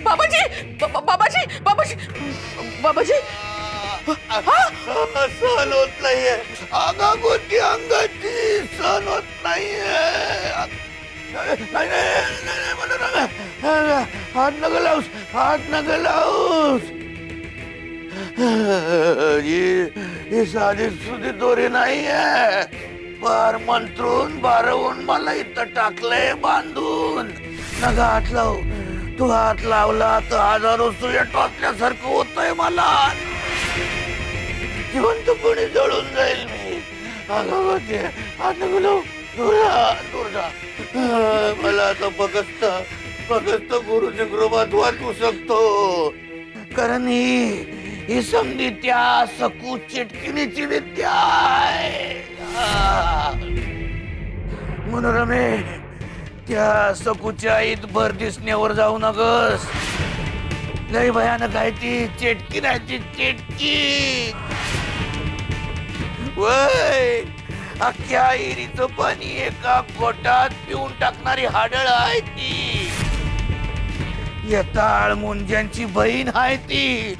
बाबाजी बाबाजी बाबाजी बाबाजी सहन होत नाहीये अंगागोती अंगाची सहन होत नाहीये नाही हात नका लावूस हात नका लावूस ही साधी सुधी दोरी नाहीये पार मंत्रून बारवून मला इथं टाकलंय बांधून नका हात लावू तू हात लावला तर हजारो सुया टोचल्यासारखं होतंय मला जिवंतपणे जळून जाईल मी अगं हात नको लावू दूर जा मला आता फक्त गुरुजी कृपात वाचू शकतो कारण ही समधी त्या सकू चिटकिनीची विद्या आहे मनोरमे त्या सकूच्या आईत भर दिसण्यावर जाऊ नगस लय भयानक आहे ती चेटकी नाही ती चेटकी वय अख्ख्या इरीचं पाणी एका पोटात पिऊन टाकणारी हाडळ आहे ती येताळ मुंज्यांची बहीण आहे ती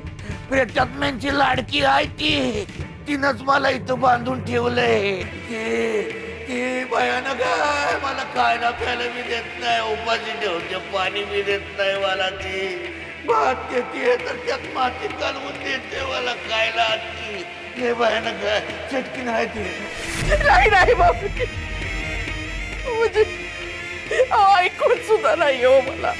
प्रेतात्म्यांची लाडकी आहे ती तिनंच मला इथं बांधून ठेवलंय ती भयानक आहे मला खायला प्यायला मी देत नाही उपाशी ठेवते पाणी मी देत नाही मला ती भात देते तर त्यात माती कालवून देते मला खायला ती हे भयानक आहे चटकी नाही ती नाही बाबाजी म्हणजे ऐकून सुद्धा नाही हो मला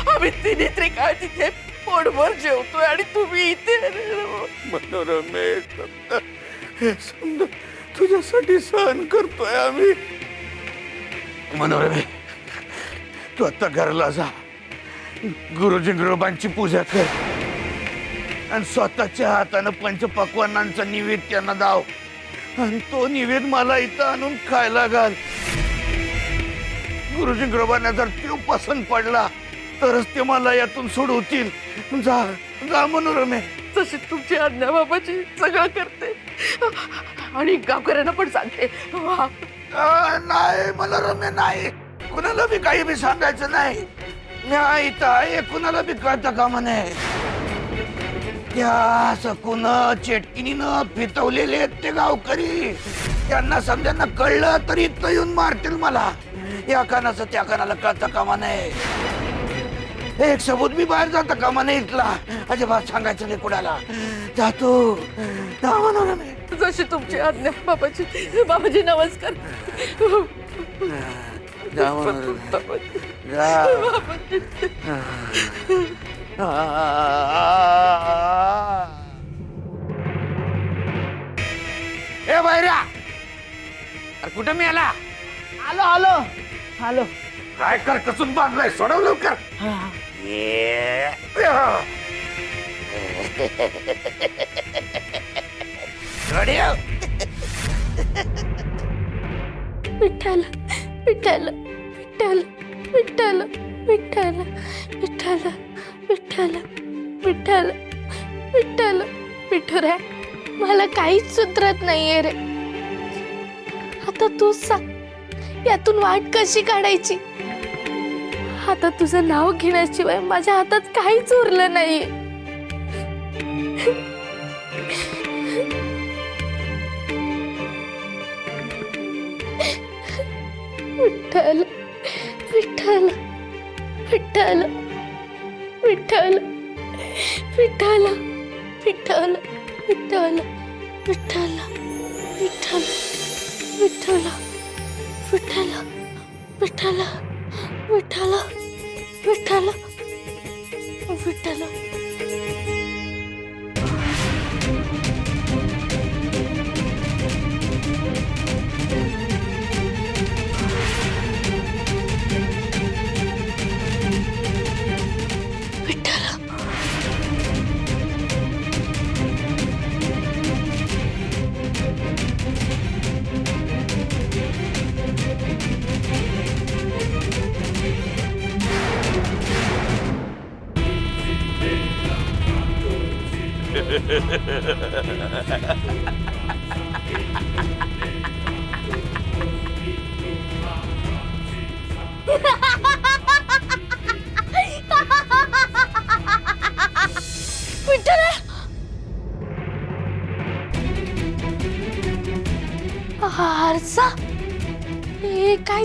आम्ही तिन्ही त्रिकाळ तिथे पोटभर जेवतोय आणि तुम्ही इथे मनोरमे हे समजा तुझ्यासाठी सहन करतोय आम्ही मनोरमे तू आता घरला जा गुरुजी गुरुबांची पूजा कर आणि स्वतःच्या हातानं पंचपक्वानांचा निवेद त्यांना दाव आणि तो निवेद मला इथं आणून खायला घाल गुरुजी गुरुबांना जर तो पसंत पडला तरच ते मला यातून सोडवतील जा मनोरमे तशी तुमची आज्ञा बाबाजी सगळं करते आणि गावकऱ्यांना पण सांगते नाही मनोरमे नाही कुणाला बी काही बी सांगायचं नाही मी इथं आहे कुणाला बी कळतं का म्हणे त्या सकून चेटकिनीनं फितवलेले आहेत ते गावकरी त्यांना समजांना कळलं तरी इथं येऊन मारतील मला या कानाचं त्या कानाला कळतं कामा नये एक सबूत मी बाहेर जाता कामा नये इथला अजिबात सांगायचं नाही कुणाला जातो जा मनोरमे जशी तुमची आज्ञा बाबाजी बाबाजी नमस्कार जा मनोरमे जा ए बाहेर्या अरे कुठं मी आला आलो आलो आलो काय कर कसून बांधलाय सोडव लवकर विठ्ठल विठ्ठल विठ्ठल विठ्ठल विठ्ठल विठ्ठल विठ्ठल विठ्ठल विठ्ठल विठुऱ्या मला काहीच सुधरत नाहीये रे आता तूच सांग यातून वाट कशी काढायची आता तुझं नाव घेण्याशिवाय माझ्या हातात काहीच उरलं नाहीये विठ्ठल विठ्ठल विठ्ठल विठ्ठल विठ्ठल विठ्ठल विठ्ठल विठ्ठल विठ्ठल विठ्ठल विठ्ठल विठ्ठल विठ्ठल विठ्ठल विठ्ठल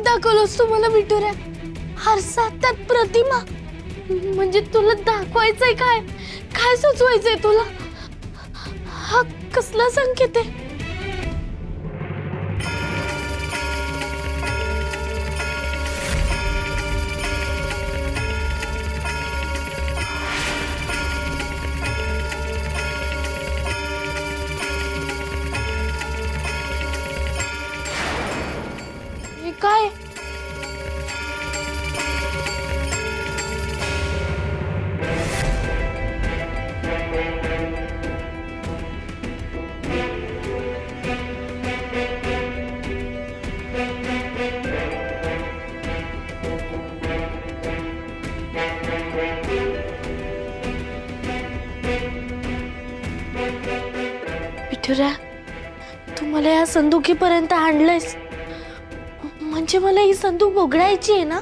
दाखवलंस तू मला विठुऱ्या? आरसा, त्यात प्रतिमा. म्हणजे तुला दाखवायचंय काय? काय सुचवायचंय तुला? हा कसला संकेत आहे? हे काय? विठुऱ्या, तू मला या संदुकीपर्यंत आणलंयस, म्हणजे मला ही संदूक उघडायची आहे ना?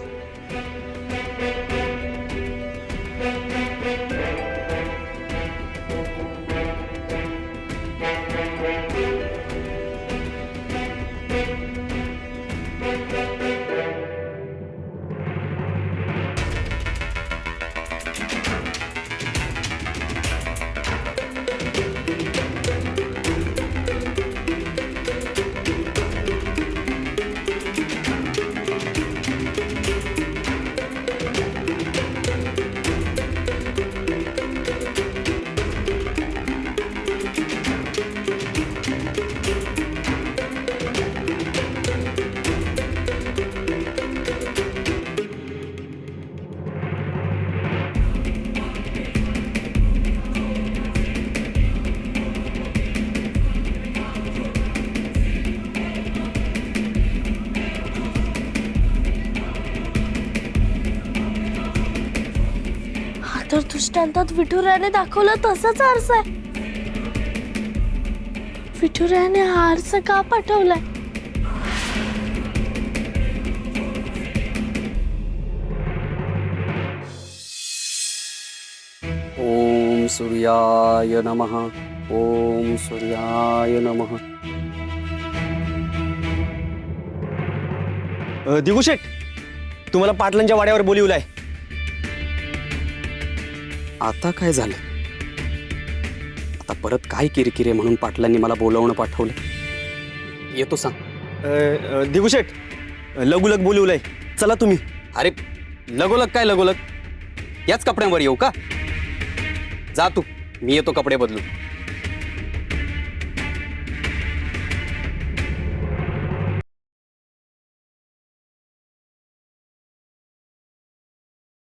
तर दृष्टांतात विठुरायाने दाखवलं तसंच आरसा आहे. विठुरायाने हा आरसा का पाठवलाय? ओम सूर्याय नमः. ओम सूर्याय नमः. दिगुशेठ, तुम्हाला पाटलांच्या वाड्यावर बोलिवलाय. आता काय झालं? आता परत काय किरकिरे म्हणून पाटलांनी मला बोलावणं पाठवलं? येतो सांग. दिगुशेठ, लगुलग बोलिवलाय, चला तुम्ही. अरे लगोलग काय लगोलग? याच कपड्यांवर येऊ का? जा तू, मी येतो कपडे बदलू.